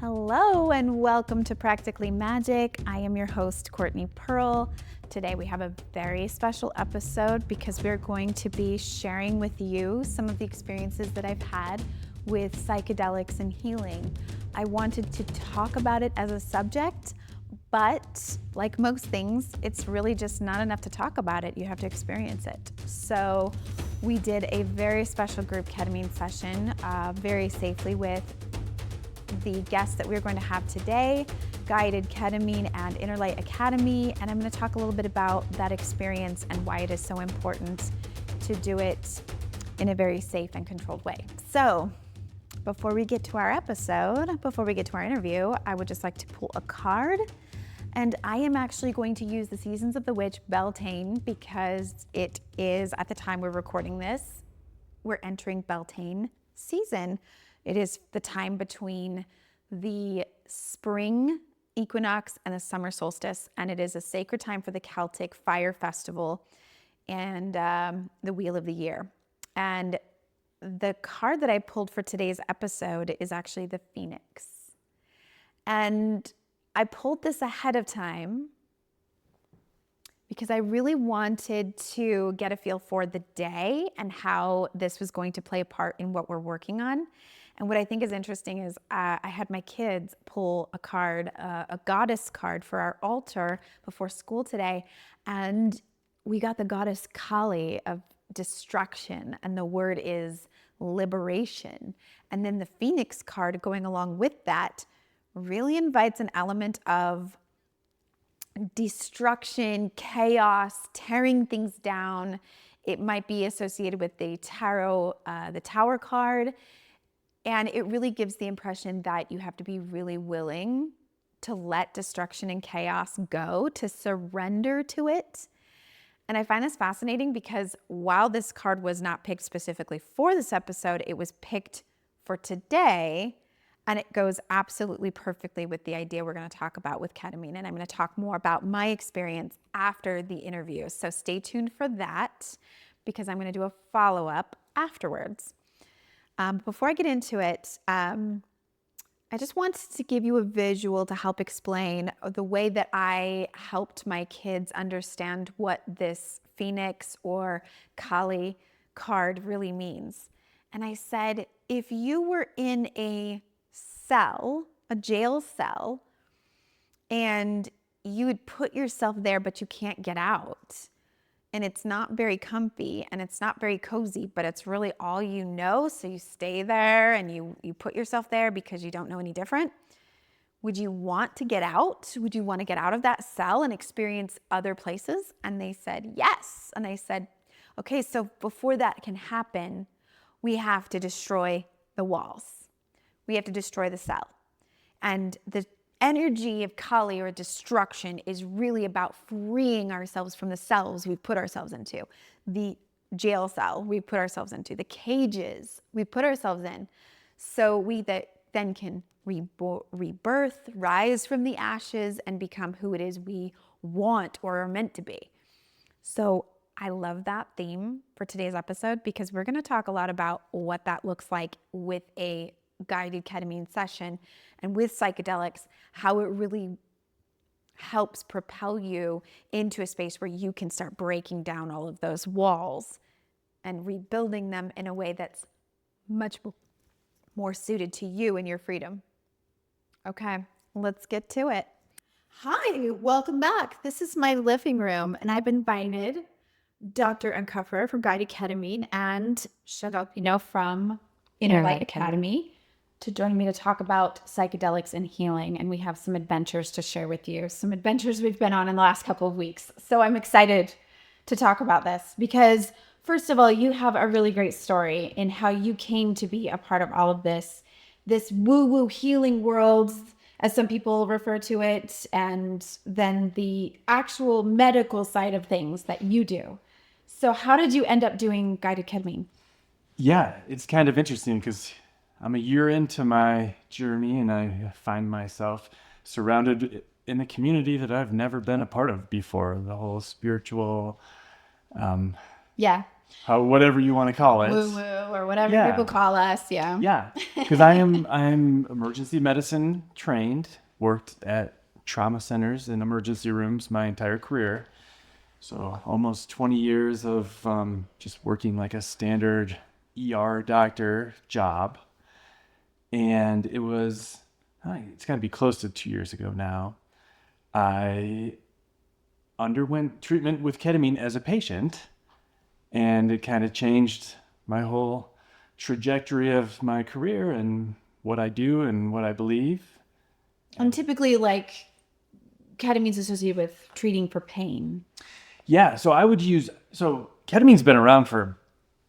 Hello and welcome to Practically Magic. I am your host, Courtney Pearl. Today we have a very special episode because we're going to be sharing with you some of the experiences that I've had with psychedelics and healing. I wanted to talk about it as a subject, but like most things, it's really just not enough to talk about it. You have to experience it. So we did a very special group ketamine session very safely with the guests that we're going to have today, Guided Ketamine and Inner Light Academy, and I'm going to talk a little bit about that experience and why it is so important to do it in a very safe and controlled way. So before we get to our episode, before we get to our interview, I would just like to pull a card, and I am actually going to use the Seasons of the Witch Beltane because it is, at the time we're recording this, we're entering Beltane season. It is the time between the spring equinox and the summer solstice, and it is a sacred time for the Celtic Fire Festival and the Wheel of the Year. And the card that I pulled for today's episode is actually the Phoenix. And I pulled this ahead of time because I really wanted to get a feel for the day and how this was going to play a part in what we're working on. And what I think is interesting is I had my kids pull a card, a goddess card for our altar before school today. And we got the goddess Kali of destruction, and the word is liberation. And then the Phoenix card going along with that really invites an element of destruction, chaos, tearing things down. It might be associated with the tarot, the Tower card. And it really gives the impression that you have to be really willing to let destruction and chaos go, to surrender to it. And I find this fascinating because while this card was not picked specifically for this episode, it was picked for today. And it goes absolutely perfectly with the idea we're going to talk about with ketamine. And I'm going to talk more about my experience after the interview. So stay tuned for that because I'm going to do a follow-up afterwards. Before I get into it, I just wanted to give you a visual to help explain the way that I helped my kids understand what this Phoenix or Kali card really means. And I said, if you were in a cell, a jail cell, and you would put yourself there, but you can't get out, and it's not very comfy and it's not very cozy, but it's really all you know. So you stay there and you put yourself there because you don't know any different. Would you want to get out? Would you want to get out of that cell and experience other places? And they said, yes. And I said, okay, so before that can happen, we have to destroy the walls. We have to destroy the cell. And the energy of Kali or destruction is really about freeing ourselves from the cells we've put ourselves into, the jail cell we put ourselves into, the cages we put ourselves in, so we then can rebirth, rise from the ashes, and become who it is we want or are meant to be. So I love that theme for today's episode because we're going to talk a lot about what that looks like with a guided ketamine session and with psychedelics, how it really helps propel you into a space where you can start breaking down all of those walls and rebuilding them in a way that's much more suited to you and your freedom. Okay, let's get to it. Hi, welcome back. This is my living room, and I've invited Dr. Unkefer from Guided Ketamine and Shandell from Inner Light Academy to join me to talk about psychedelics and healing. And we have some adventures to share with you, some adventures we've been on in the last couple of weeks. So I'm excited to talk about this because, first of all, you have a really great story in how you came to be a part of all of this woo-woo healing world, as some people refer to it, and then the actual medical side of things that you do. So how did you end up doing guided ketamine? Yeah, it's kind of interesting because I'm a year into my journey and I find myself surrounded in a community that I've never been a part of before. The whole spiritual whatever you want to call it. Woo woo or whatever Yeah. people call us. Yeah. Yeah, because I'm emergency medicine trained, worked at trauma centers and emergency rooms my entire career. So almost 20 years of just working like a standard ER doctor job. And it's got to be close to 2 years ago now. I underwent treatment with ketamine as a patient, and it kind of changed my whole trajectory of my career and what I do and what I believe. And typically, like, ketamine's associated with treating for pain. Yeah, so ketamine's been around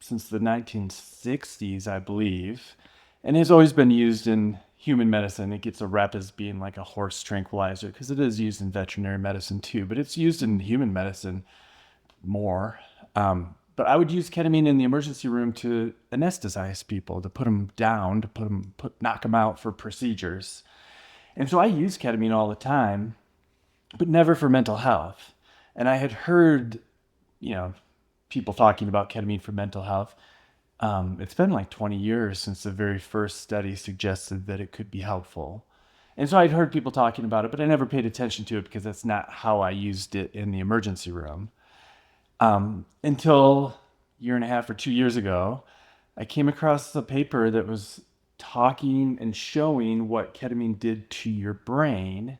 since the 1960s, I believe, and has always been used in human medicine. It gets a rep as being like a horse tranquilizer because it is used in veterinary medicine too, but it's used in human medicine more. But I would use ketamine in the emergency room to anesthetize people, to put them down, knock them out for procedures. And so I use ketamine all the time, but never for mental health. And I had heard, people talking about ketamine for mental health. It's been like 20 years since the very first study suggested that it could be helpful. And so I'd heard people talking about it, but I never paid attention to it because that's not how I used it in the emergency room. Until a year and a half or 2 years ago, I came across a paper that was talking and showing what ketamine did to your brain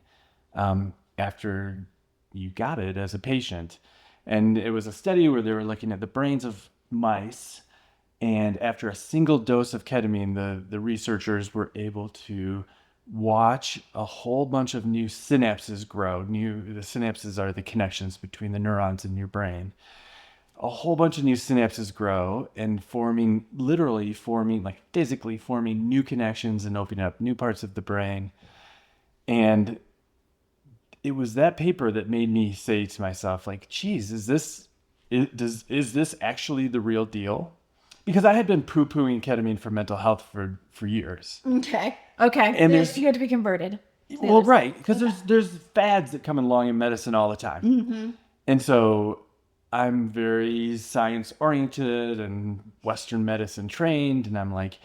after you got it as a patient. And it was a study where they were looking at the brains of mice. And after a single dose of ketamine, the researchers were able to watch a whole bunch of new synapses grow. The synapses are the connections between the neurons in your brain. A whole bunch of new synapses grow and literally forming, like physically forming new connections and opening up new parts of the brain. And it was that paper that made me say to myself, like, geez, is this actually the real deal? Because I had been poo-pooing ketamine for mental health for years. Okay. And you had to be converted. Well, right, because there's fads that come along in medicine all the time. Mm-hmm. And so I'm very science-oriented and Western medicine trained, and I'm like,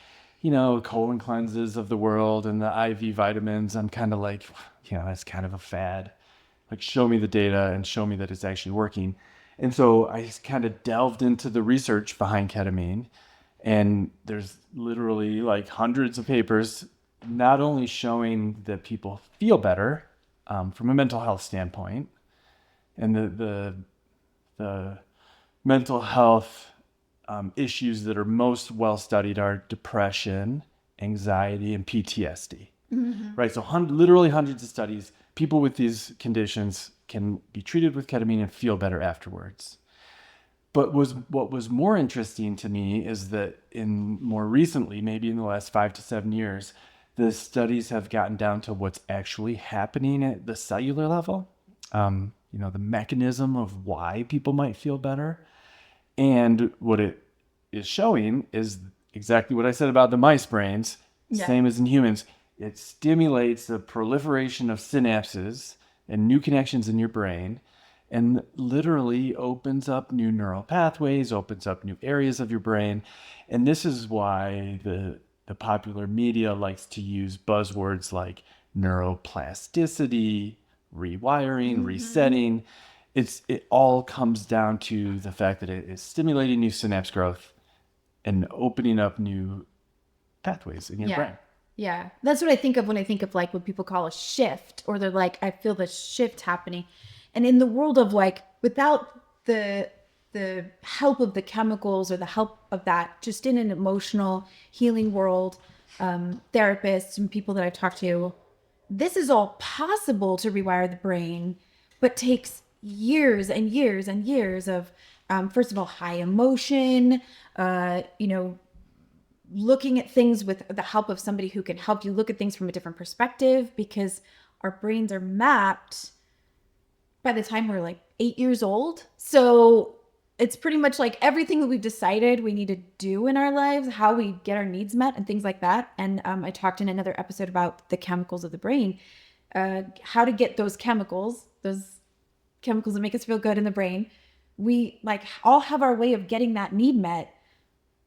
colon cleanses of the world and the IV vitamins, I'm kind of like, that's kind of a fad. Like, show me the data and show me that it's actually working. And so I kind of delved into the research behind ketamine, and there's literally like hundreds of papers not only showing that people feel better from a mental health standpoint, and the mental health issues that are most well studied are depression, anxiety, and PTSD. Mm-hmm. Right? So literally hundreds of studies. People with these conditions can be treated with ketamine and feel better afterwards. But what was more interesting to me is that more recently, maybe in the last 5 to 7 years, the studies have gotten down to what's actually happening at the cellular level. The mechanism of why people might feel better. And what it is showing is exactly what I said about the mice brains, same as in humans. It stimulates the proliferation of synapses and new connections in your brain, and literally opens up new neural pathways, opens up new areas of your brain. And this is why the popular media likes to use buzzwords like neuroplasticity, rewiring, resetting. It all comes down to the fact that it is stimulating new synapse growth and opening up new pathways in your brain. Yeah. That's what I think of when I think of like what people call a shift, or they're like, I feel the shift happening. And in the world of like, without the help of the chemicals or the help of that, just in an emotional healing world, therapists and people that I've talked to, this is all possible to rewire the brain, but takes years and years and years of, first of all, high emotion, looking at things with the help of somebody who can help you look at things from a different perspective, because our brains are mapped by the time we're like 8 years old. So it's pretty much like everything that we've decided we need to do in our lives, how we get our needs met and things like that. And I talked in another episode about the chemicals of the brain, how to get those chemicals that make us feel good in the brain, we like all have our way of getting that need met,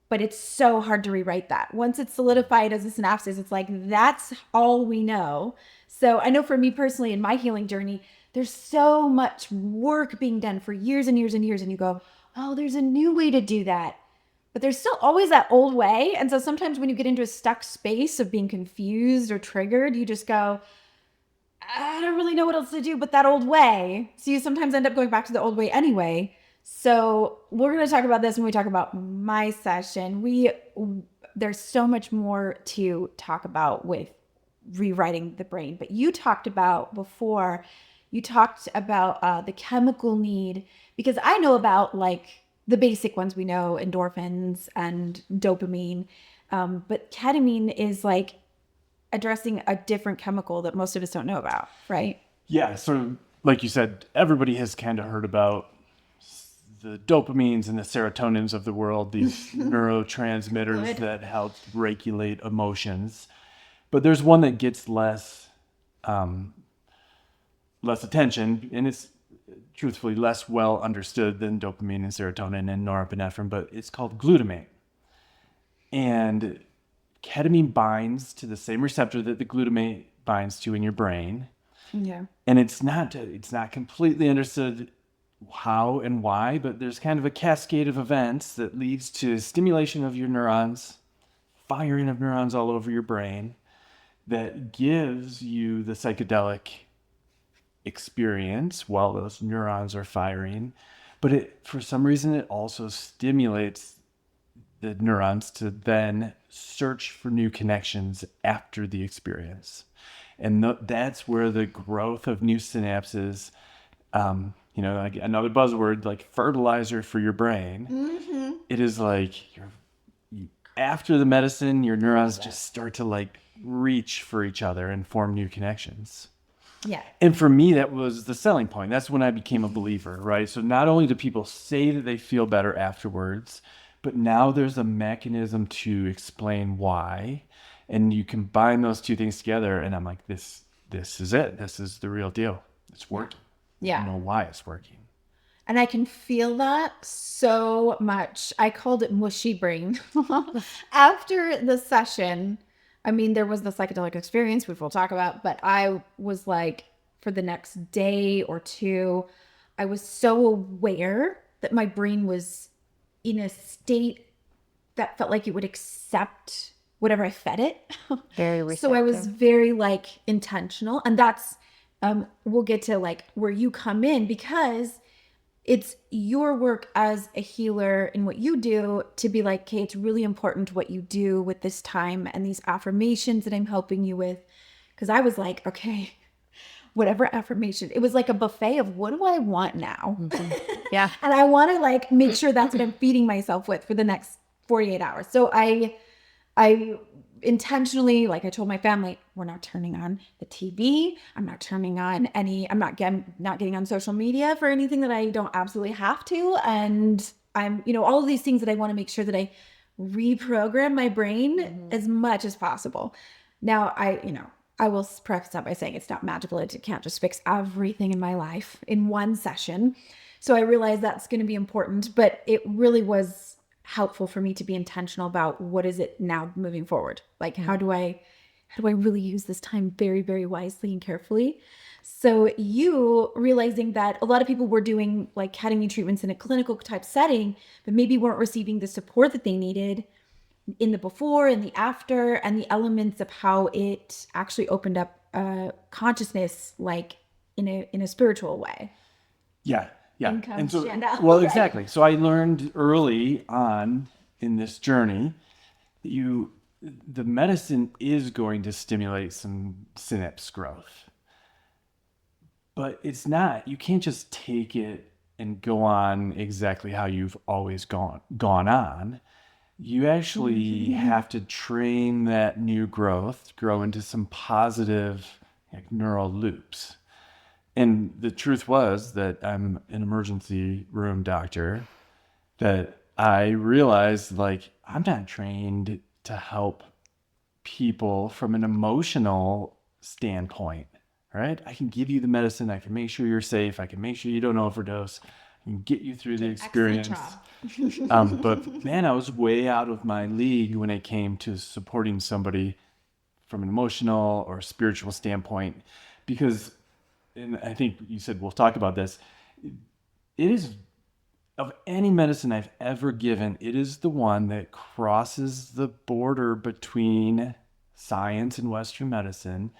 but it's so hard to rewrite that. Once it's solidified as a synapsis, it's like, that's all we know. So I know for me personally in my healing journey, there's so much work being done for years and years and years. And you go, oh, there's a new way to do that. But there's still always that old way. And so sometimes when you get into a stuck space of being confused or triggered, you just go, I don't really know what else to do but that old way. So you sometimes end up going back to the old way anyway. So we're going to talk about this when we talk about my session. There's so much more to talk about with rewriting the brain. But you talked about before, you talked about the chemical need, because I know about like the basic ones we know, endorphins and dopamine. But ketamine is like addressing a different chemical that most of us don't know about, right? Yeah, sort of like you said, everybody has kind of heard about the dopamines and the serotonins of the world, these neurotransmitters that help regulate emotions. But there's one that gets less attention, and it's truthfully less well understood than dopamine and serotonin and norepinephrine, but it's called glutamate. And ketamine binds to the same receptor that the glutamate binds to in your brain. Yeah. And it's not completely understood how and why, but there's kind of a cascade of events that leads to stimulation of your neurons, firing of neurons all over your brain, that gives you the psychedelic experience while those neurons are firing. But for some reason, it also stimulates the neurons to then search for new connections after the experience. And that's where the growth of new synapses, like another buzzword, like fertilizer for your brain. Mm-hmm. It is like after the medicine, your neurons just start to like reach for each other and form new connections. Yeah. And for me, that was the selling point. That's when I became a believer, right? So not only do people say that they feel better afterwards, but now there's a mechanism to explain why. And you combine those two things together, and I'm like, this is it. This is the real deal. It's working. Yeah. I don't know why it's working. And I can feel that so much. I called it mushy brain. After the session, I mean, there was the psychedelic experience, which we'll talk about, but I was like, for the next day or two, I was so aware that my brain was in a state that felt like it would accept whatever I fed it. Very receptive. So I was very like intentional. And that's, we'll get to like where you come in, because it's your work as a healer and what you do to be like, okay, it's really important what you do with this time and these affirmations that I'm helping you with. Because I was like, okay, whatever affirmation, it was like a buffet of what do I want now? Mm-hmm. Yeah. And I want to like make sure that's what I'm feeding myself with for the next 48 hours. So I intentionally, like I told my family, we're not turning on the TV. I'm not turning on I'm not getting on social media for anything that I don't absolutely have to. And I'm, all of these things that I want to make sure that I reprogram my brain as much as possible. Now I will preface that by saying it's not magical. It can't just fix everything in my life in one session. So I realized that's going to be important, but it really was helpful for me to be intentional about what is it now moving forward. Like, how do I really use this time very, very wisely and carefully? So you realizing that a lot of people were doing like ketamine treatments in a clinical type setting, but maybe weren't receiving the support that they needed in the before and the after, and the elements of how it actually opened up consciousness, like in a spiritual way. Yeah. In comes And so, Shandell. well, exactly. So I learned early on in this journey that the medicine is going to stimulate some synapse growth, but it's not. You can't just take it and go on exactly how you've always gone on. You actually have to train that new growth, grow into some positive neural loops. And the truth was that I'm an emergency room doctor, that I realized like I'm not trained to help people from an emotional standpoint, right? I can give you the medicine. I can make sure you're safe. I can make sure you don't overdose. and get you through the Excellent experience. job. But man, I was way out of my league when it came to supporting somebody from an emotional or spiritual standpoint, because, and I think you said we'll talk about this, it is, of any medicine I've ever given, it is the one that crosses the border between science and Western medicine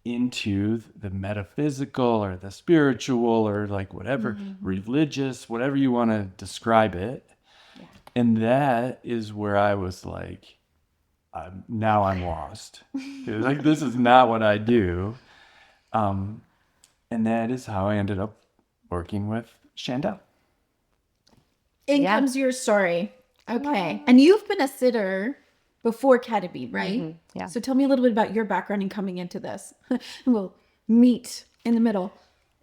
into the metaphysical or the spiritual or like whatever, religious, whatever you want to describe it. Yeah. And that is where I was like, now I'm lost. Like, this is not what I do. And that is how I ended up working with Shandell. In Yeah. comes your story. Okay. And you've been a sitter before ketamine, right? Yeah. So tell me a little bit about your background in coming into this. We'll meet in the middle.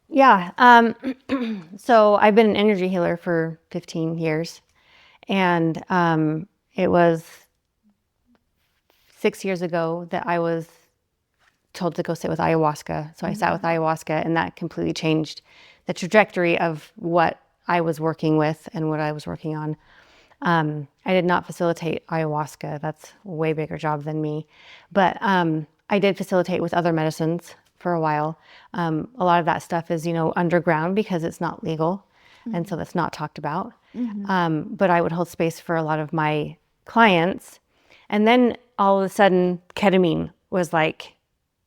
Yeah. So I've been an energy healer for 15 years. And it was 6 years ago that I was told to go sit with ayahuasca. So I sat with ayahuasca, and that completely changed the trajectory of what I was working with and what I was working on. I did not facilitate ayahuasca. That's a way bigger job than me. But I did facilitate with other medicines for a while. A lot of that stuff is, underground because it's not legal. And so that's not talked about. But I would hold space for a lot of my clients. And then all of a sudden, ketamine was like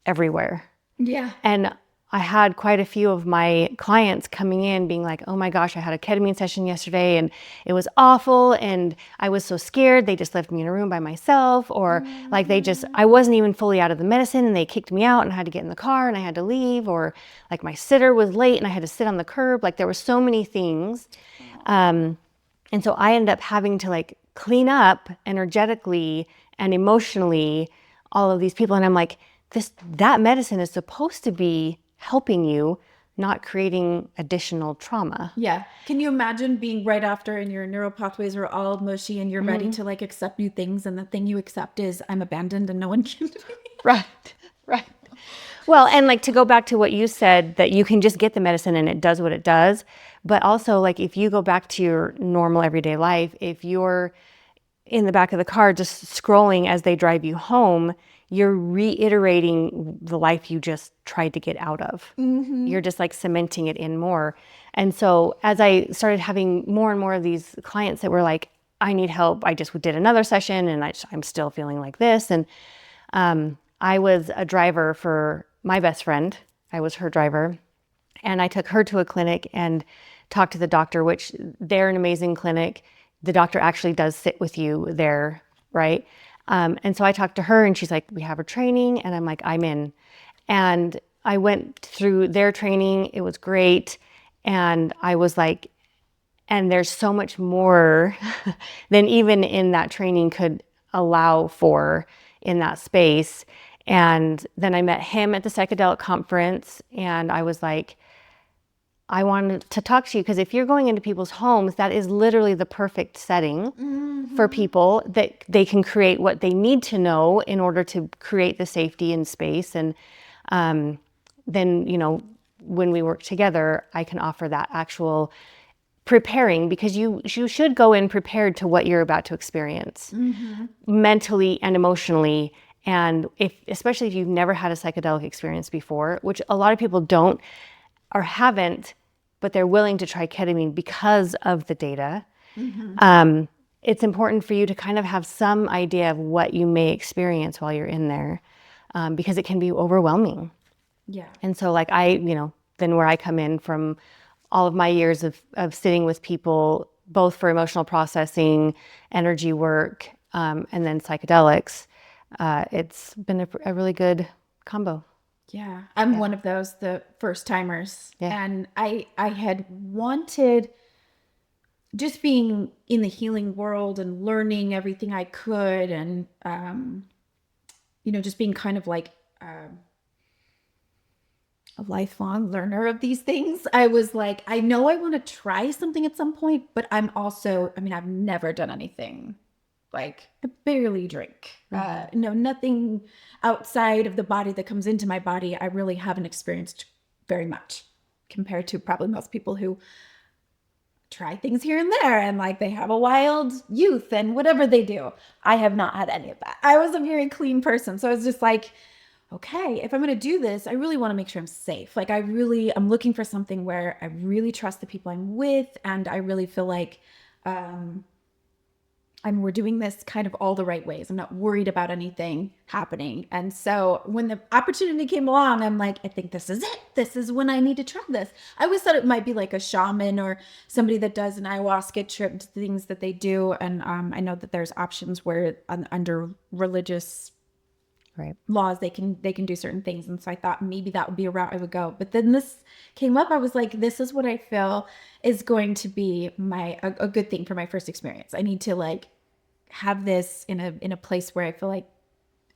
everywhere. Yeah. And I had quite a few of my clients coming in being like, oh my gosh, I had a ketamine session yesterday and it was awful. And I was so scared. They just left me in a room by myself, or like I wasn't even fully out of the medicine and they kicked me out and I had to get in the car and I had to leave, or like my sitter was late and I had to sit on the curb. Like there were so many things. And so I ended up having to like clean up energetically and emotionally all of these people. And I'm like, that medicine is supposed to be helping you, not creating additional trauma. Yeah. Can you imagine being right after and your neural pathways are all mushy and you're ready to like accept new things, and the thing you accept is I'm abandoned and no one can do me? Right. Well, and like to go back to what you said, that you can just get the medicine and it does what it does. But also like if you go back to your normal everyday life, if you're in the back of the car just scrolling as they drive you home, you're reiterating the life you just tried to get out of. You're just like cementing it in more. And so as I started having more and more of these clients that were like, I need help. I just did another session and I'm still feeling like this. And I was a driver for my best friend. I was her driver. And I took her to a clinic and talked to the doctor, which they're an amazing clinic. The doctor actually does sit with you there, right? And so I talked to her and she's like, we have a training. And I'm like, I'm in. And I went through their training. It was great. And I was like, and there's so much more than even in that training could allow for in that space. And then I met him at the Psychedelic conference and I was like, I wanted to talk to you because if you're going into people's homes, that is literally the perfect setting for people, that they can create what they need to know in order to create the safety and space. And then, when we work together, I can offer that actual preparing, because you should go in prepared to what you're about to experience mentally and emotionally. And especially if you've never had a psychedelic experience before, which a lot of people don't or haven't, but they're willing to try ketamine because of the data. It's important for you to kind of have some idea of what you may experience while you're in there, because it can be overwhelming. Yeah. And so like then where I come in from all of my years of sitting with people, both for emotional processing, energy work, and then psychedelics, it's been a really good combo. Yeah, I'm one of those, the first timers. Yeah. And I had wanted, just being in the healing world and learning everything I could, and just being kind of like a lifelong learner of these things. I was like, I know I want to try something at some point, but I've never done anything. Like, I barely drink. Nothing outside of the body that comes into my body, I really haven't experienced very much compared to probably most people who try things here and there, and like they have a wild youth and whatever they do. I have not had any of that. I was a very clean person. So I was just like, okay, if I'm going to do this, I really want to make sure I'm safe. Like I'm looking for something where I really trust the people I'm with. And I really feel like, we're doing this kind of all the right ways. I'm not worried about anything happening. And so when the opportunity came along, I'm like, I think this is it. This is when I need to try this. I always thought it might be like a shaman or somebody that does an ayahuasca trip, things that they do. And I know that there's options where under religious laws, they can do certain things. And so I thought maybe that would be a route I would go. But then this came up. I was like, this is what I feel is going to be a good thing for my first experience. I need to like have this in a place where I feel like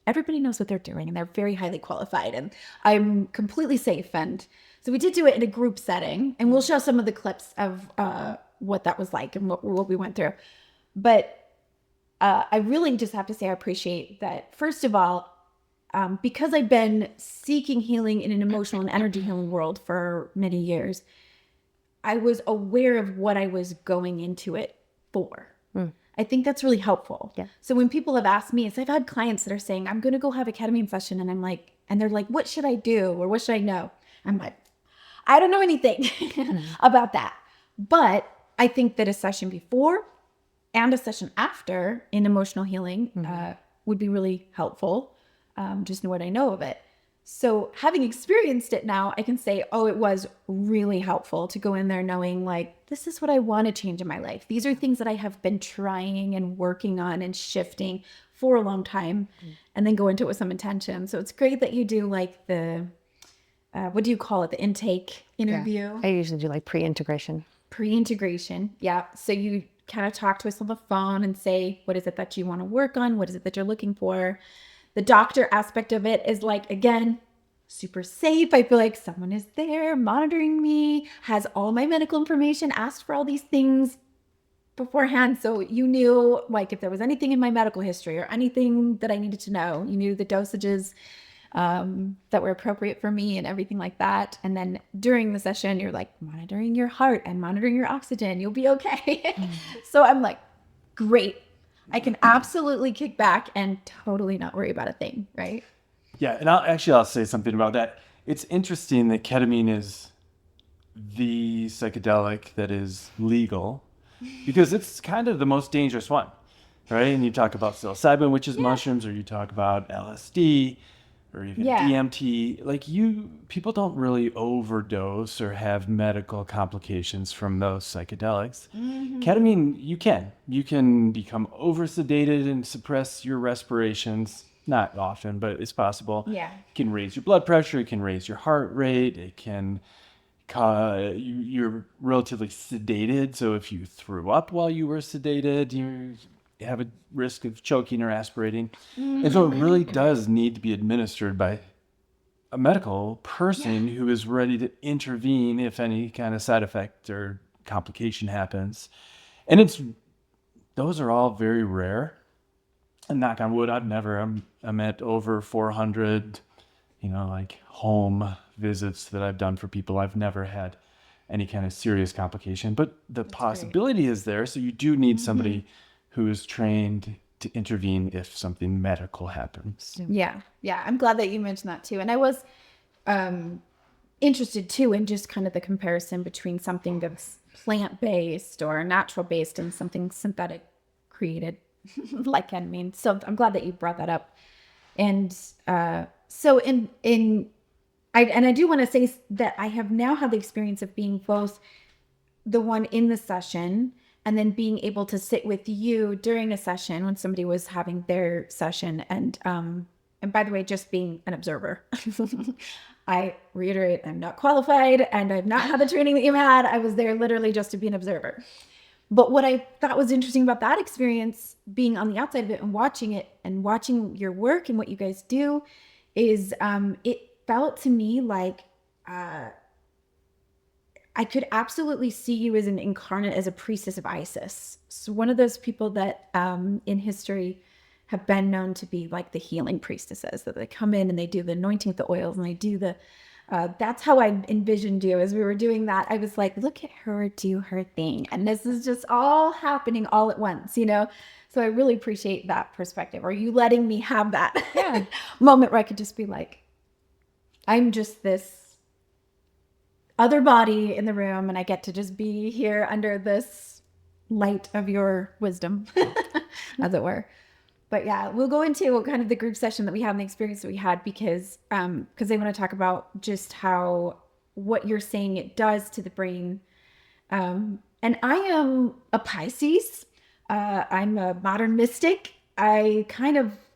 everybody knows what they're doing and they're very highly qualified and I'm completely safe. And so we did do it in a group setting, and we'll show some of the clips of what that was like and what we went through. But I really just have to say I appreciate that, first of all, because I've been seeking healing in an emotional and energy healing world for many years, I was aware of what I was going into it for. I think that's really helpful. Yeah. So when people have asked me, so I've had clients that are saying, I'm going to go have a ketamine session. And I'm like, and they're like, what should I do? Or what should I know? I'm like, I don't know anything about that. But I think that a session before and a session after in emotional healing would be really helpful. Just know what I know of it. So having experienced it now, I can say, oh, it was really helpful to go in there knowing like, this is what I want to change in my life. These are things that I have been trying and working on and shifting for a long time, and then go into it with some intention. So it's great that you do like the, what do you call it? The intake interview. Yeah. I usually do like pre-integration. Pre-integration. Yeah. So you kind of talk to us on the phone and say, what is it that you want to work on? What is it that you're looking for? The doctor aspect of it is like, again, super safe. I feel like someone is there monitoring me, has all my medical information, asked for all these things beforehand. So you knew like if there was anything in my medical history or anything that I needed to know, you knew the dosages that were appropriate for me and everything like that. And then during the session, you're like monitoring your heart and monitoring your oxygen. You'll be okay. So I'm like, great. I can absolutely kick back and totally not worry about a thing, right? Yeah, and I'll say something about that. It's interesting that ketamine is the psychedelic that is legal because it's kind of the most dangerous one, right? And you talk about psilocybin, which is mushrooms, or you talk about LSD or even DMT. Like people don't really overdose or have medical complications from those psychedelics. Ketamine, you can become oversedated and suppress your respirations. Not often, but it's possible. Yeah. It can raise your blood pressure. It can raise your heart rate. It can you're relatively sedated. So if you threw up while you were sedated, you have a risk of choking or aspirating. And so it really does need to be administered by a medical person who is ready to intervene if any kind of side effect or complication happens. And those are all very rare. And knock on wood, I'm at over 400, like home visits that I've done for people. I've never had any kind of serious complication, but the possibility is there. So you do need somebody who is trained to intervene if something medical happens. Yeah. I'm glad that you mentioned that too. And I was interested too in just kind of the comparison between something that's plant-based or natural-based and something synthetic created like ketamine. So I'm glad that you brought that up. And so I do want to say that I have now had the experience of being both the one in the session and then being able to sit with you during a session when somebody was having their session. And by the way, just being an observer. I reiterate, I'm not qualified and I've not had the training that you had. I was there literally just to be an observer. But what I thought was interesting about that experience, being on the outside of it and watching it and watching your work and what you guys do, is it felt to me like I could absolutely see you as an incarnate, as a priestess of Isis. So one of those people that in history have been known to be like the healing priestesses, that they come in and they do the anointing with the oils and they do the That's how I envisioned you as we were doing that. I was like, look at her do her thing. And this is just all happening all at once, you know? So I really appreciate that perspective. Are you letting me have that moment where I could just be like, I'm just this other body in the room and I get to just be here under this light of your wisdom, as it were. But yeah, we'll go into kind of the group session that we had and the experience that we had because I want to talk about just how what you're saying it does to the brain. And I am a Pisces. I'm a modern mystic. I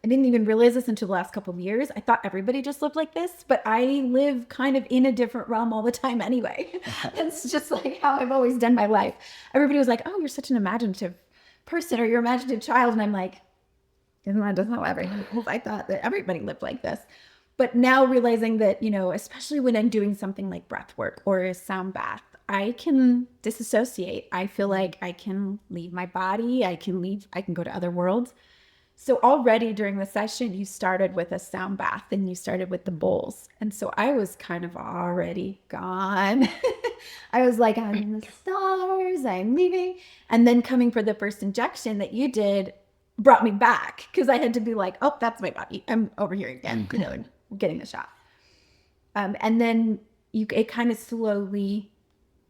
didn't even realize this until the last couple of years. I thought everybody just lived like this, but I live kind of in a different realm all the time anyway. It's just like how I've always done my life. Everybody was like, oh, you're such an imaginative person or you're an imaginative child. And I'm like, isn't that just how everyone lives? I thought that everybody lived like this. But now realizing that, you know, especially when I'm doing something like breath work or a sound bath, I can disassociate. I feel like I can leave my body. I can go to other worlds. So already during the session, you started with a sound bath and you started with the bowls. And so I was kind of already gone. I was like, I'm in the stars, I'm leaving. And then coming for the first injection that you did brought me back because I had to be like, oh, that's my body. I'm over here again, you know, getting the shot. And then it kind of slowly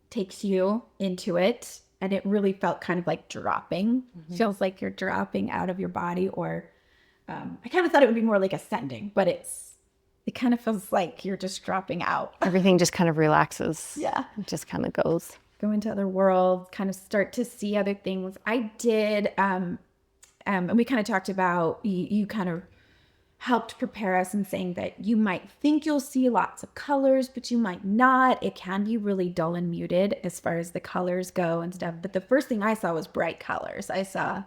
takes you into it. And it really felt kind of like dropping. Feels like you're dropping out of your body or I kind of thought it would be more like ascending, but it kind of feels like you're just dropping out. Everything just kind of relaxes. Yeah. It just kind of goes. Go into other worlds, kind of start to see other things. I did, and we kind of talked about, you kind of helped prepare us in saying that you might think you'll see lots of colors, but you might not. It can be really dull and muted as far as the colors go and stuff. But the first thing I saw was bright colors. I saw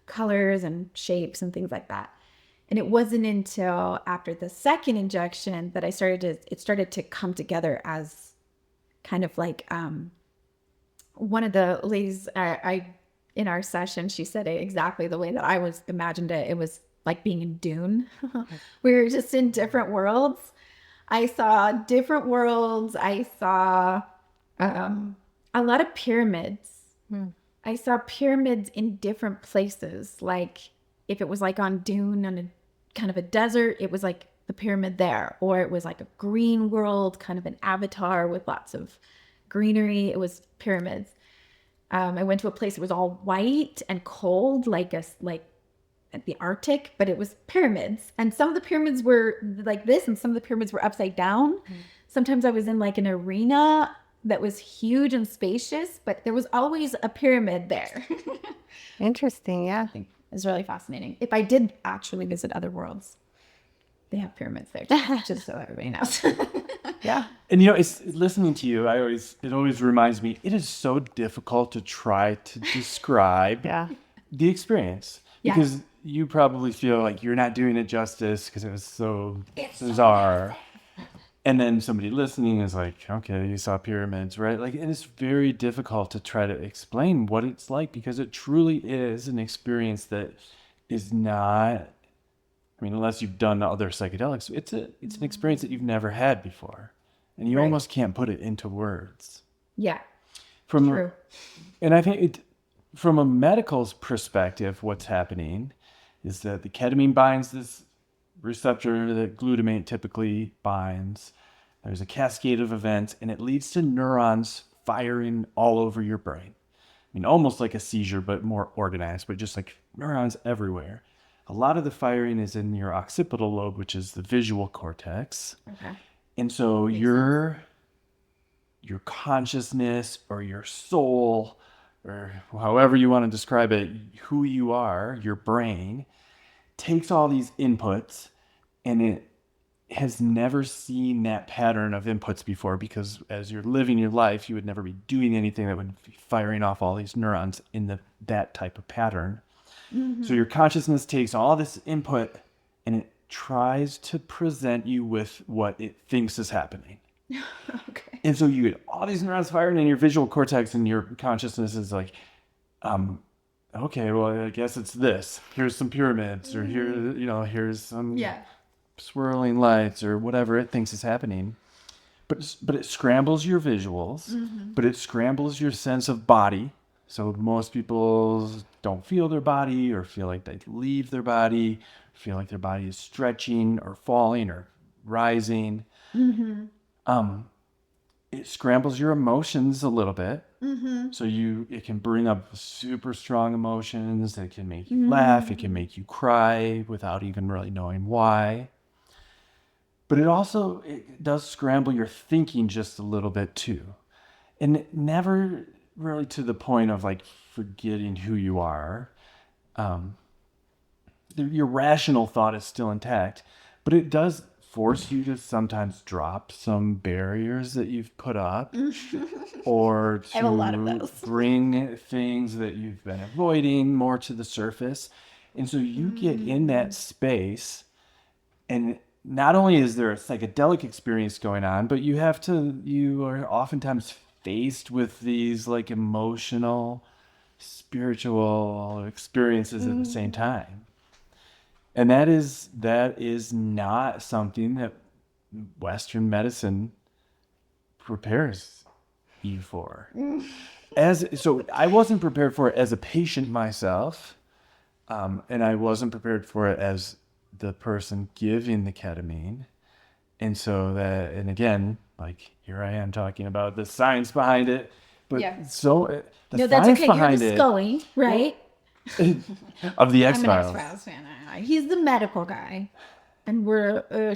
colors and shapes and things like that. And it wasn't until after the second injection that it started to come together as kind of like, one of the ladies in our session, she said it exactly the way that I imagined it. It was like being in Dune. We were just in different worlds. I saw different worlds. I saw a lot of pyramids. I saw pyramids in different places. Like if it was like on Dune on a kind of a desert, it was like the pyramid there. Or it was like a green world, kind of an avatar with lots of greenery. It was pyramids. I went to a place that was all white and cold, like at the Arctic, but it was pyramids. And some of the pyramids were like this, and some of the pyramids were upside down. Sometimes I was in like an arena that was huge and spacious, but there was always a pyramid there. Interesting, yeah. I think it's really fascinating. If I did actually visit other worlds, they have pyramids there too, just so everybody knows. Yeah. And you know, it's listening to you, it always reminds me, it is so difficult to try to describe the experience. Yeah. Because you probably feel like you're not doing it justice because it was so bizarre. And then somebody listening is like, okay, you saw pyramids, right? Like, and it's very difficult to try to explain what it's like because it truly is an experience that is not, I mean, unless you've done other psychedelics, it's an experience that you've never had before. And you almost can't put it into words. Yeah. True. And I think from a medical perspective, what's happening is that the ketamine binds this receptor that glutamate typically binds. There's a cascade of events, and it leads to neurons firing all over your brain. I mean, almost like a seizure, but more organized, but just like neurons everywhere. A lot of the firing is in your occipital lobe, which is the visual cortex. Okay. And so your consciousness or your soul, or however you want to describe it, who you are, your brain, takes all these inputs and it has never seen that pattern of inputs before because as you're living your life, you would never be doing anything that would be firing off all these neurons in that type of pattern. Mm-hmm. So your consciousness takes all this input and it tries to present you with what it thinks is happening. Okay. And so you get all these neurons firing in your visual cortex and your consciousness is like, okay, well, I guess it's this. Here's some pyramids or here's some swirling lights or whatever it thinks is happening. but it scrambles your visuals, but it scrambles your sense of body. So most people don't feel their body or feel like they leave their body, feel like their body is stretching or falling or rising. It scrambles your emotions a little bit. So it can bring up super strong emotions. It can make you laugh. It can make you cry without even really knowing why. But it does scramble your thinking just a little bit too. And never really to the point of like forgetting who you are. Your rational thought is still intact, but it does force you to sometimes drop some barriers that you've put up or I have a lot of to those. bring things that you've been avoiding more to the surface. And so you get in that space, and not only is there a psychedelic experience going on, but you are oftentimes faced with these like emotional, spiritual experiences at the same time. And that is not something that Western medicine prepares you for. So I wasn't prepared for it as a patient myself, and I wasn't prepared for it as the person giving the ketamine. And again, like here I am talking about the science behind it, but That's science okay. behind You're the Scully, right? of the I'm an X-Files. X-Files fan. He's the medical guy, and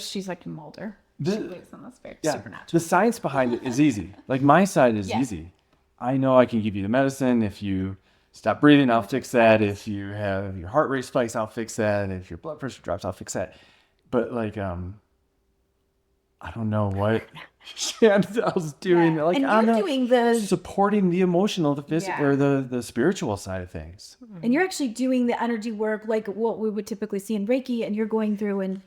she's like Mulder. She believes in this very supernatural. The science behind it is easy. Like my side is easy. I know I can give you the medicine. If you stop breathing, I'll fix that. If you have your heart rate spikes, I'll fix that. If your blood pressure drops, I'll fix that. But like, I don't know what Chandel's doing. Like, And I'm you're not doing the supporting the emotional, the physical, or the spiritual side of things. and you're actually doing the energy work like what we would typically see in Reiki, and you're going through and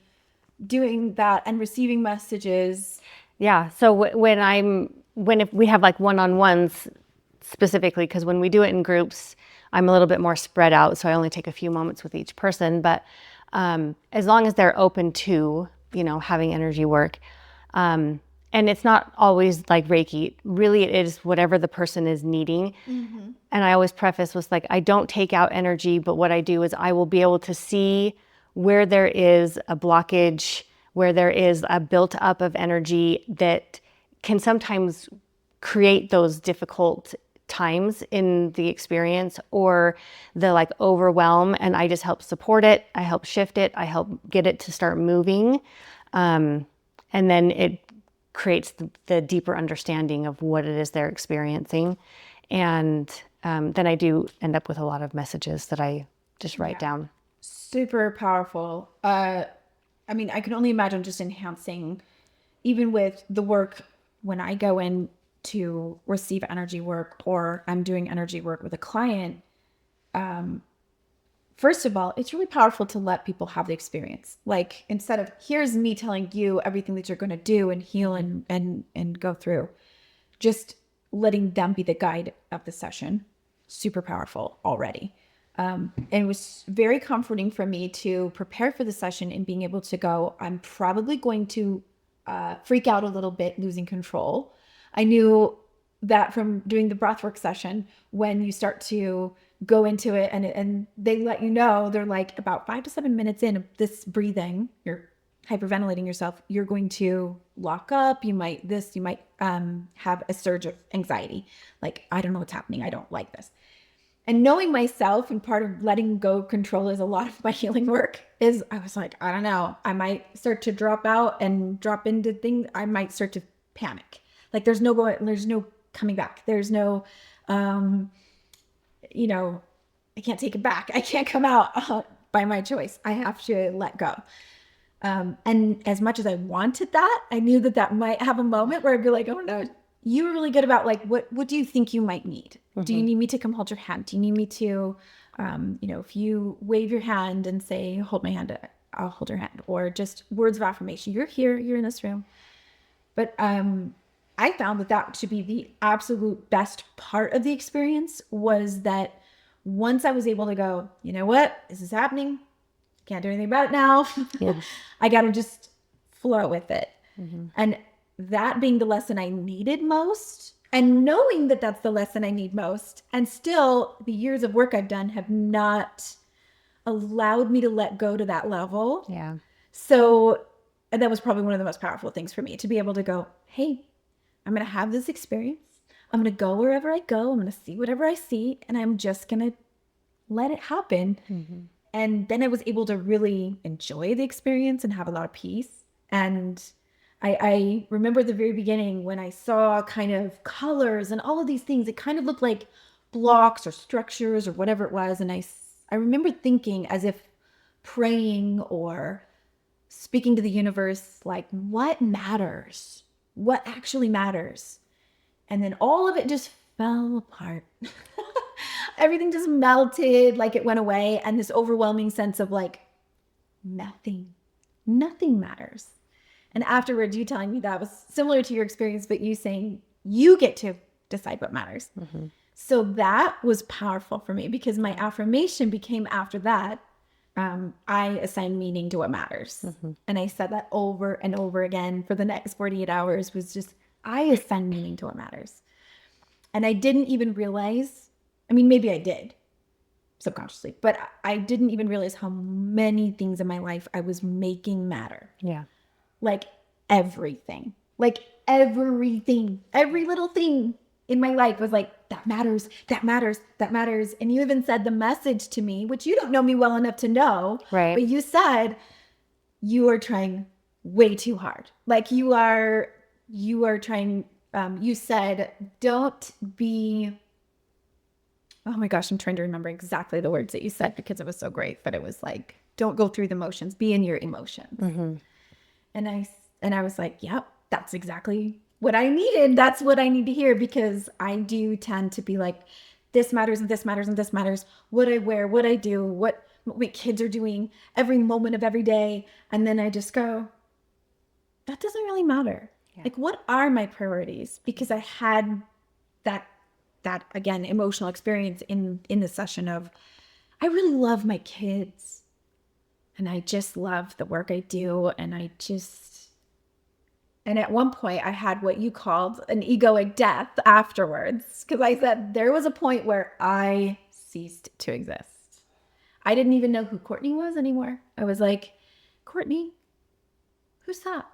doing that and receiving messages. Yeah. So if we have like one-on-ones specifically, because when we do it in groups, I'm a little bit more spread out. So I only take a few moments with each person. But as long as they're open to, having energy work, and it's not always like Reiki, really it is whatever the person is needing. And I always preface with like, I don't take out energy, but what I do is I will be able to see where there is a blockage, where there is a built up of energy that can sometimes create those difficult times in the experience or the like overwhelm. And I just help support it. I help shift it. I help get it to start moving. And then it creates the deeper understanding of what it is they're experiencing. And then I do end up with a lot of messages that I just write down. Super powerful. I mean, I can only imagine just enhancing, even with the work when I go in to receive energy work or I'm doing energy work with a client. First of all, it's really powerful to let people have the experience. Like instead of here's me telling you everything that you're going to do and heal and go through, just letting them be the guide of the session. Super powerful already. And it was very comforting for me to prepare for the session and being able to go, I'm probably going to freak out a little bit, losing control. I knew that from doing the breathwork session, when you start to go into it and they let you know, they're like about 5 to 7 minutes in of this breathing, you're hyperventilating yourself, you're going to lock up. You might have a surge of anxiety. Like, I don't know what's happening. I don't like this. And knowing myself, and part of letting go of control is a lot of my healing work, is I was like, I don't know, I might start to drop out and drop into things. I might start to panic. Like there's no coming back. There's no, I can't take it back. I can't come out by my choice. I have to let go. And as much as I wanted that, I knew that might have a moment where I'd be like, oh no, you were really good about like, what do you think you might need? Mm-hmm. Do you need me to come hold your hand? Do you need me to, if you wave your hand and say, hold my hand, I'll hold your hand, or just words of affirmation. You're here, you're in this room. But I found that should be the absolute best part of the experience, was that once I was able to go, you know what, this is happening. Can't do anything about it now. Yeah. I got to just flow with it. Mm-hmm. And that being the lesson I needed most, and knowing that that's the lesson I need most, and still the years of work I've done have not allowed me to let go to that level. Yeah. So, and that was probably one of the most powerful things for me, to be able to go, hey, I'm going to have this experience. I'm going to go wherever I go. I'm going to see whatever I see, and I'm just going to let it happen. Mm-hmm. And then I was able to really enjoy the experience and have a lot of peace. And I remember the very beginning when I saw kind of colors and all of these things. It kind of looked like blocks or structures or whatever it was. And I remember thinking, as if praying or speaking to the universe, like, what matters? What actually matters? And then all of it just fell apart. Everything just melted, like it went away. And this overwhelming sense of like, nothing matters. And afterwards, you telling me that was similar to your experience, but you saying you get to decide what matters. Mm-hmm. So that was powerful for me, because my affirmation became, after that, I assign meaning to what matters. Mm-hmm. And I said that over and over again for the next 48 hours, was just, I assign meaning to what matters. And I didn't even realize, I mean, maybe I did subconsciously, but I didn't even realize how many things in my life I was making matter. Yeah. Like everything, every little thing in my life was like, that matters, that matters, that matters. And you even said the message to me, which you don't know me well enough to know, Right. but you said, you are trying way too hard. Like you are trying, you said, don't be, oh my gosh, I'm trying to remember exactly the words that you said because it was so great, but it was like, don't go through the motions, be in your emotions. Mm-hmm. And I was like, yep, that's exactly what I needed. That's what I need to hear, because I do tend to be like, this matters and this matters and this matters. What I wear, what I do, what my kids are doing every moment of every day. And then I just go, that doesn't really matter. Yeah. Like, what are my priorities? Because I had that again, emotional experience in the session of, I really love my kids. And I just love the work I do. And at one point I had what you called an egoic death afterwards. Because I said there was a point where I ceased to exist. I didn't even know who Courtney was anymore. I was like, Courtney, who's that?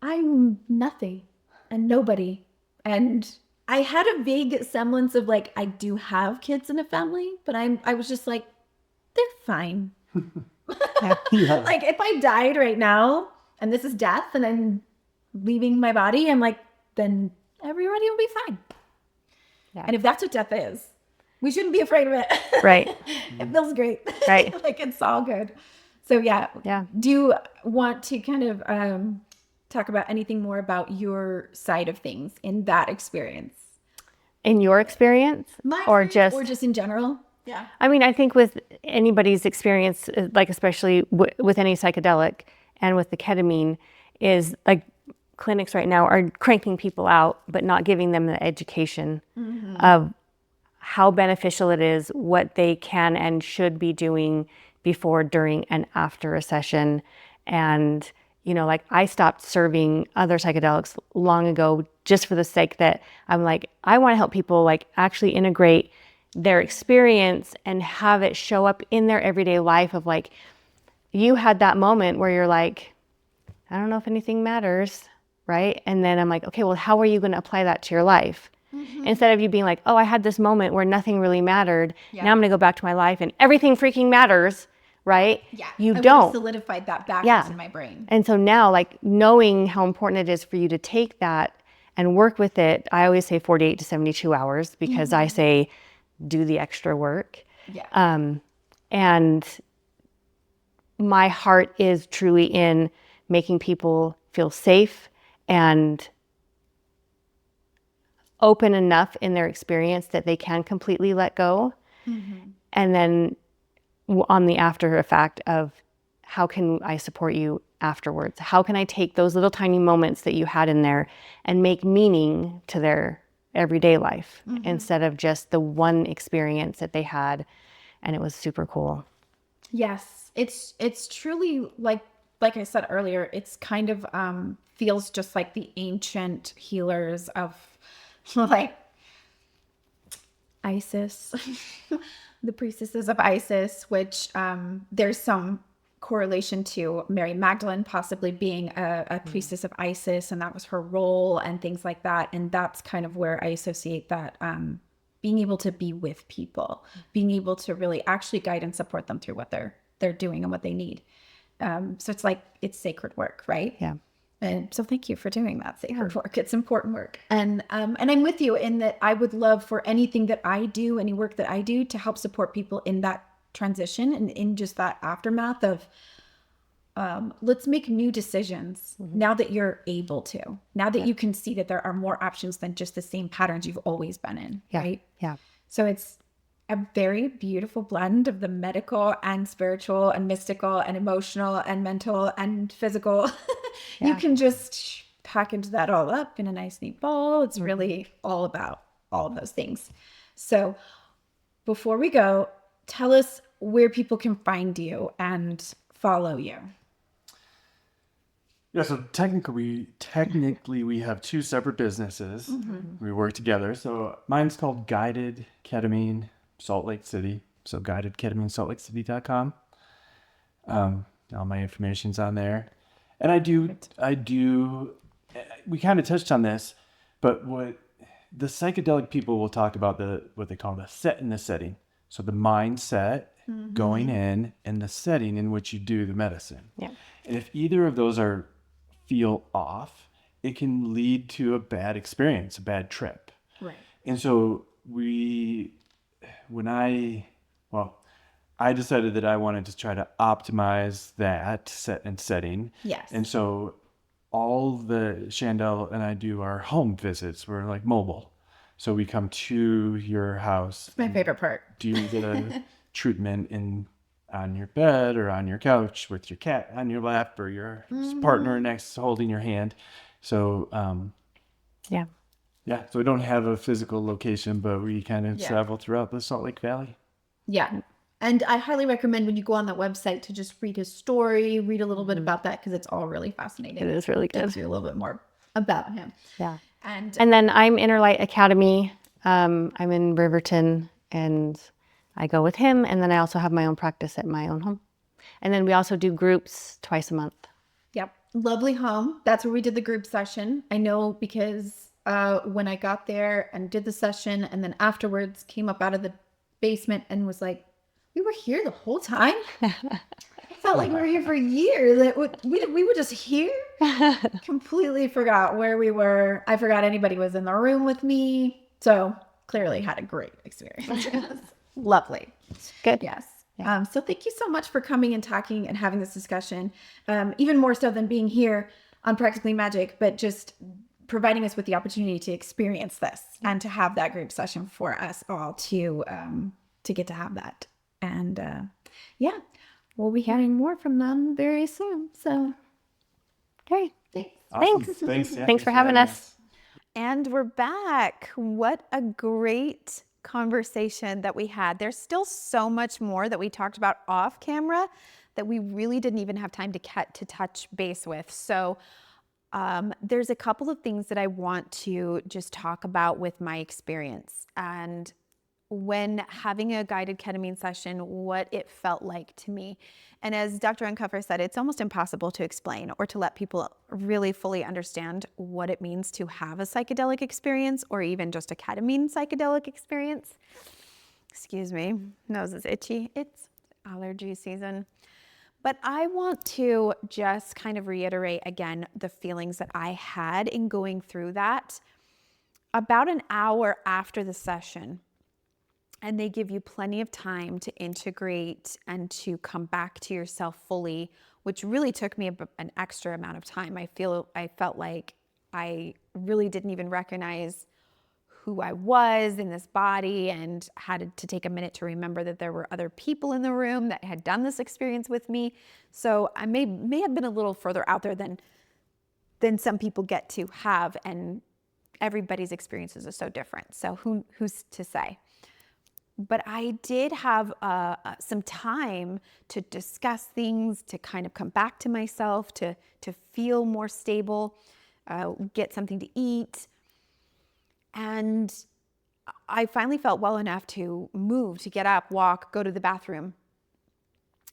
I'm nothing and nobody. And I had a vague semblance of like, I do have kids and a family, but I was just like, they're fine. Yeah. Like if I died right now and this is death and I'm leaving my body, I'm like, then everybody will be fine. Yeah. And if that's what death is, we shouldn't be afraid of it. Right. It feels great. Right. Like it's all good. So yeah. Yeah. Do you want to kind of talk about anything more about your side of things in that experience? In your experience? Or just in general? Yeah. I mean, I think with anybody's experience, like especially with any psychedelic and with the ketamine, is like clinics right now are cranking people out, but not giving them the education of how beneficial it is, what they can and should be doing before, during, and after a session. And, you know, like I stopped serving other psychedelics long ago just for the sake that I'm like, I want to help people like actually integrate their experience and have it show up in their everyday life of like, you had that moment where you're like, I don't know if anything matters, right? And then I'm like, okay, well, how are you going to apply that to your life? Instead of you being like, oh, I had this moment where nothing really mattered. Yeah. Now I'm going to go back to my life and everything freaking matters, right? Yeah. You I don't. solidified that back Yeah. in my brain. And so now, like, knowing how important it is for you to take that and work with it, I always say 48 to 72 hours because I say do the extra work. Yeah. And my heart is truly in making people feel safe and open enough in their experience that they can completely let go. And then on the after effect of how can I support you afterwards? How can I take those little tiny moments that you had in there and make meaning to their everyday life instead of just the one experience that they had and it was super cool. Yes. It's truly like I said earlier, it's kind of feels just like the ancient healers of like Isis, the priestesses of Isis, which there's some correlation to Mary Magdalene possibly being a priestess of Isis, and that was her role and things like that. And that's kind of where I associate that being able to be with people, being able to really actually guide and support them through what they're doing and what they need. So it's like, it's sacred work, right? Yeah. And so thank you for doing that sacred work. It's important work. And I'm with you in that I would love for anything that I do, any work that I do, to help support people in that transition and in just that aftermath of let's make new decisions now that you're able to, now that you can see that there are more options than just the same patterns you've always been in, right? Yeah. So it's a very beautiful blend of the medical and spiritual and mystical and emotional and mental and physical. You can just package that all up in a nice neat ball. It's really all about all of those things. So before we go, tell us where people can find you and follow you. Yeah, so technically we have two separate businesses. We work together. So mine's called Guided Ketamine Salt Lake City. So guidedketaminesaltlakecity.com. All my information's on there. And I do, we kind of touched on this, but what the psychedelic people will talk about what they call the set and the setting. So the mindset going in and the setting in which you do the medicine. Yeah. And if either of those feel off, it can lead to a bad experience, a bad trip. Right. And so I decided that I wanted to try to optimize that set and setting. Yes. And so all the Shandell and I do our home visits. We're like mobile. So we come to your house. My favorite part. Do the treatment on your bed or on your couch with your cat on your lap or your partner next holding your hand. So Yeah. so we don't have a physical location, but we kind of travel throughout the Salt Lake Valley. Yeah. And I highly recommend when you go on that website to just read his story, read a little bit about that, because it's all really fascinating. It is really good. Tells you a little bit more about him. Yeah. And then I'm Innerlight Academy. I'm in Riverton, and I go with him. And then I also have my own practice at my own home. And then we also do groups twice a month. yep, lovely home. That's where we did the group session. I know because when I got there and did the session, and then afterwards came up out of the basement and was like, we were here the whole time. I felt like we were here for years. We were just here. Completely forgot where we were. I forgot anybody was in the room with me. So clearly had a great experience. Lovely. Good. Yes. So thank you so much for coming and talking and having this discussion. Even more so than being here on Practically Magic, but just providing us with the opportunity to experience this and to have that group session for us all to get to have that. And we'll be hearing more from them very soon. So, Okay. Awesome. Thanks. Yeah, Thanks for having us. And we're back. What a great conversation that we had. There's still so much more that we talked about off camera that we really didn't even have time to touch base with. So there's a couple of things that I want to just talk about with my experience and when having a guided ketamine session, what it felt like to me. And as Dr. Unkefer said, it's almost impossible to explain or to let people really fully understand what it means to have a psychedelic experience or even just a ketamine psychedelic experience. Excuse me, nose is itchy. It's allergy season. But I want to just kind of reiterate again the feelings that I had in going through that about an hour after the session. And they give you plenty of time to integrate and to come back to yourself fully, which really took me an extra amount of time. I felt like I really didn't even recognize who I was in this body and had to take a minute to remember that there were other people in the room that had done this experience with me. So I may have been a little further out there than some people get to have, and everybody's experiences are so different. So who's to say? But I did have some time to discuss things, to kind of come back to myself, to feel more stable, get something to eat. And I finally felt well enough to move, to get up, walk, go to the bathroom.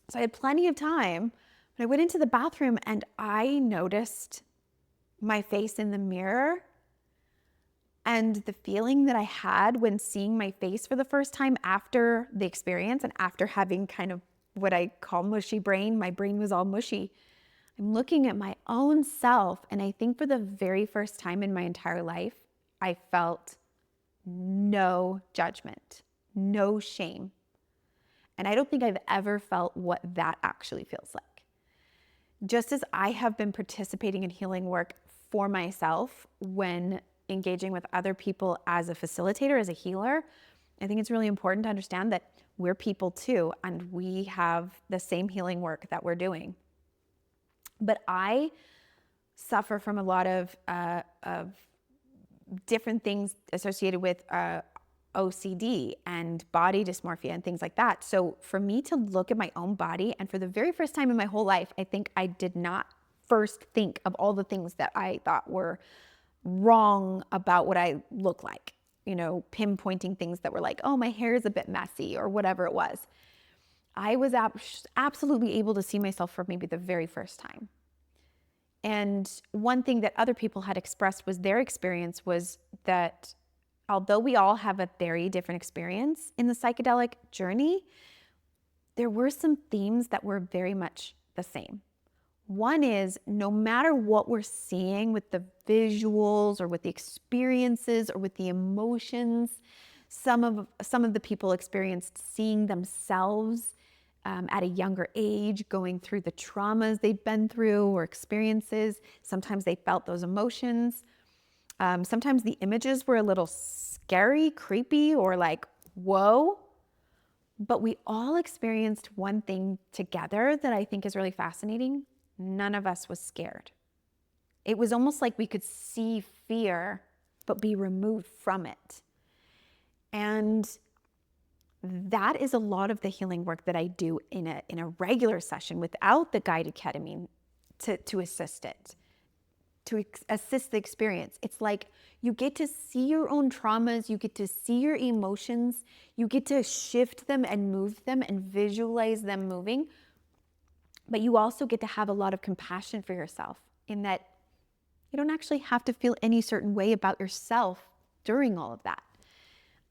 So I had plenty of time. But I went into the bathroom and I noticed my face in the mirror. And the feeling that I had when seeing my face for the first time after the experience and after having kind of what I call mushy brain, my brain was all mushy. I'm looking at my own self, and I think for the very first time in my entire life, I felt no judgment, no shame. And I don't think I've ever felt what that actually feels like. Just as I have been participating in healing work for myself when engaging with other people as a facilitator, as a healer, I think it's really important to understand that we're people too, and we have the same healing work that we're doing. But I suffer from a lot of different things associated with OCD and body dysmorphia and things like that. So for me to look at my own body, and for the very first time in my whole life, I think I did not first think of all the things that I thought were wrong about what I look like, pinpointing things that were like, oh, my hair is a bit messy or whatever it was. I was absolutely able to see myself for maybe the very first time. And one thing that other people had expressed was their experience was that although we all have a very different experience in the psychedelic journey, there were some themes that were very much the same. One is, no matter what we're seeing with the visuals or with the experiences or with the emotions, some of the people experienced seeing themselves at a younger age, going through the traumas they've been through or experiences. Sometimes they felt those emotions. Sometimes the images were a little scary, creepy, or like, whoa. But we all experienced one thing together that I think is really fascinating. None of us was scared. It was almost like we could see fear, but be removed from it. And that is a lot of the healing work that I do in a regular session without the guided ketamine to assist it, to assist the experience. It's like you get to see your own traumas, you get to see your emotions, you get to shift them and move them and visualize them moving. But you also get to have a lot of compassion for yourself in that you don't actually have to feel any certain way about yourself during all of that.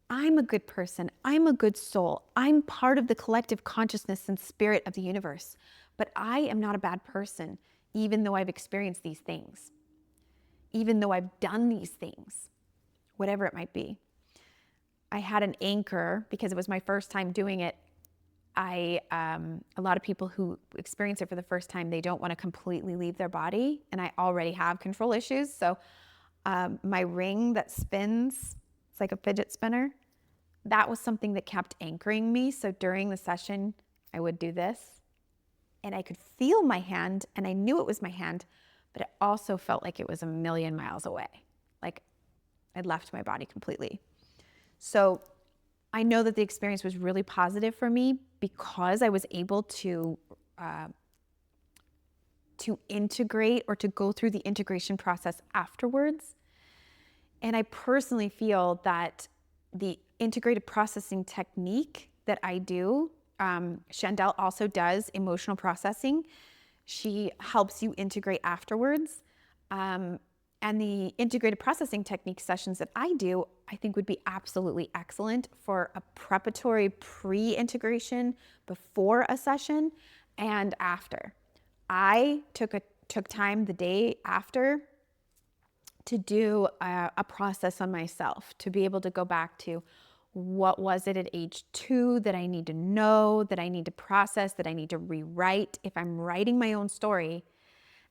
I'm a good person. I'm a good soul. I'm part of the collective consciousness and spirit of the universe. But I am not a bad person, even though I've experienced these things, even though I've done these things, whatever it might be. I had an anchor because it was my first time doing it. A lot of people who experience it for the first time, they don't want to completely leave their body. And I already have control issues. So my ring that spins, it's like a fidget spinner, that was something that kept anchoring me. So during the session, I would do this and I could feel my hand and I knew it was my hand, but it also felt like it was a million miles away. Like I'd left my body completely. So I know that the experience was really positive for me because I was able to integrate or to go through the integration process afterwards. And I personally feel that the integrated processing technique that I do, Shandell also does emotional processing. She helps you integrate afterwards. And the integrated processing technique sessions that I do, I think would be absolutely excellent for a preparatory pre-integration before a session and after. I took time the day after to do a process on myself, to be able to go back to what was it at age 2 that I need to know, that I need to process, that I need to rewrite if I'm writing my own story.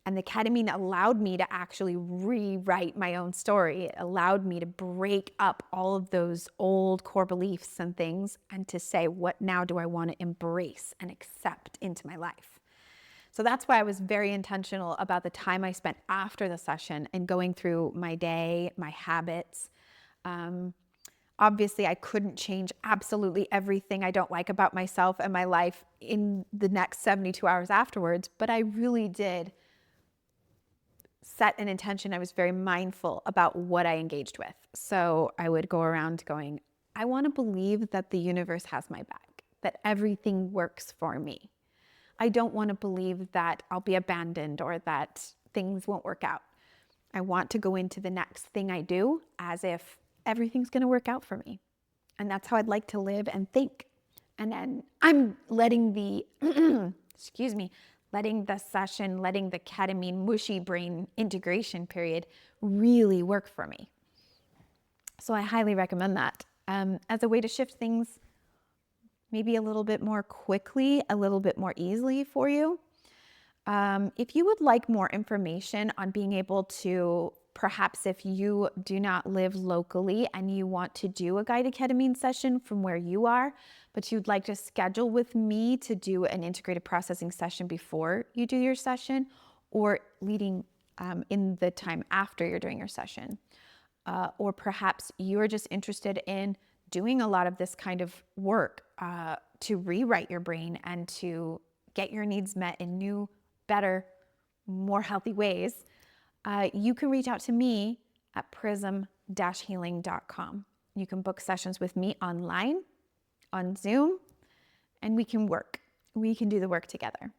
And the ketamine allowed me to actually rewrite my own story. It allowed me to break up all of those old core beliefs and things and to say, what now do I want to embrace and accept into my life? So that's why I was very intentional about the time I spent after the session and going through my day, my habits. Obviously, I couldn't change absolutely everything I don't like about myself and my life in the next 72 hours afterwards, but I really did set an intention. I was very mindful about what I engaged with. So I would go around going, I want to believe that the universe has my back, that everything works for me. I don't want to believe that I'll be abandoned or that things won't work out. I want to go into the next thing I do as if everything's going to work out for me. And that's how I'd like to live and think. And then I'm letting the, letting the session, letting the ketamine mushy brain integration period really work for me. So I highly recommend that as a way to shift things maybe a little bit more quickly, a little bit more easily for you. If you would like more information on being able to, perhaps if you do not live locally and you want to do a guided ketamine session from where you are, but you'd like to schedule with me to do an integrated processing session before you do your session, or leading in the time after you're doing your session. Or perhaps you're just interested in doing a lot of this kind of work to rewrite your brain and to get your needs met in new, better, more healthy ways, you can reach out to me at prism-healing.com. You can book sessions with me online, on Zoom, and we can work. We can do the work together.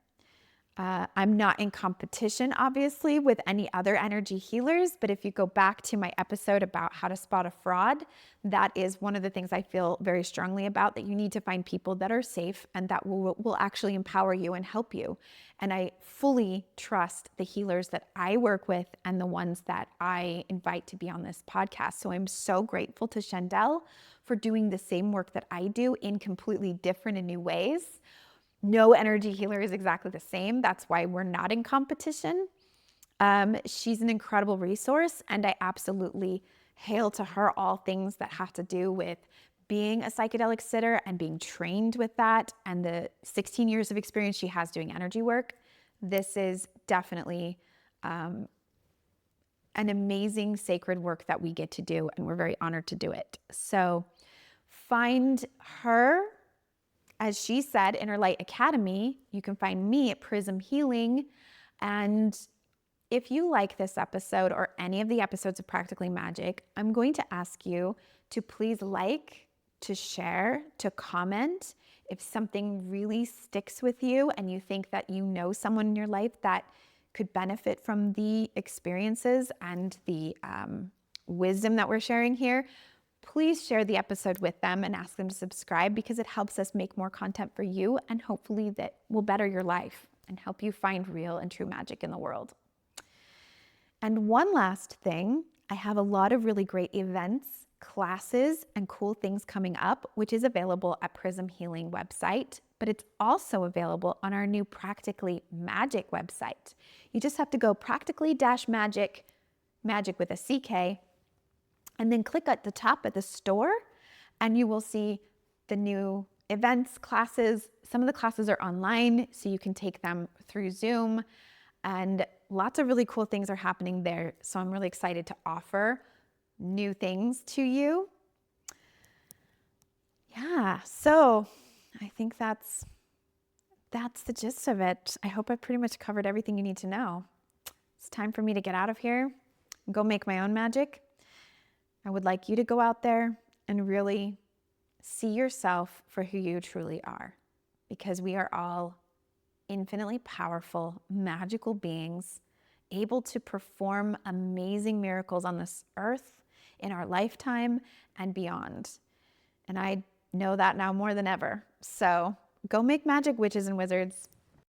I'm not in competition, obviously, with any other energy healers, but if you go back to my episode about how to spot a fraud, that is one of the things I feel very strongly about, that you need to find people that are safe and that will actually empower you and help you. And I fully trust the healers that I work with and the ones that I invite to be on this podcast. So I'm so grateful to Shandell for doing the same work that I do in completely different and new ways. No energy healer is exactly the same. That's why we're not in competition. She's an incredible resource, and I absolutely hail to her all things that have to do with being a psychedelic sitter and being trained with that, and the 16 years of experience she has doing energy work. This is definitely an amazing sacred work that we get to do, and we're very honored to do it. So find her, as she said, in her Light Academy. You can find me at Prism Healing. And if you like this episode or any of the episodes of Practically Magic, I'm going to ask you to please like, to share, to comment. If something really sticks with you and you think that you know someone in your life that could benefit from the experiences and the wisdom that we're sharing here, please share the episode with them and ask them to subscribe, because it helps us make more content for you, and hopefully that will better your life and help you find real and true magic in the world. And one last thing, I have a lot of really great events, classes, and cool things coming up, which is available at Prism Healing website, but it's also available on our new Practically Magic website. You just have to go practically-magic, magic with a CK, and then click at the top at the store, and you will see the new events, classes. Some of the classes are online, so you can take them through Zoom, and lots of really cool things are happening there. So I'm really excited to offer new things to you. Yeah, so I think that's the gist of it. I hope I've pretty much covered everything you need to know. It's time for me to get out of here and go make my own magic. I would like you to go out there and really see yourself for who you truly are, because we are all infinitely powerful, magical beings, able to perform amazing miracles on this earth, in our lifetime, and beyond. And I know that now more than ever. So go make magic, witches and wizards.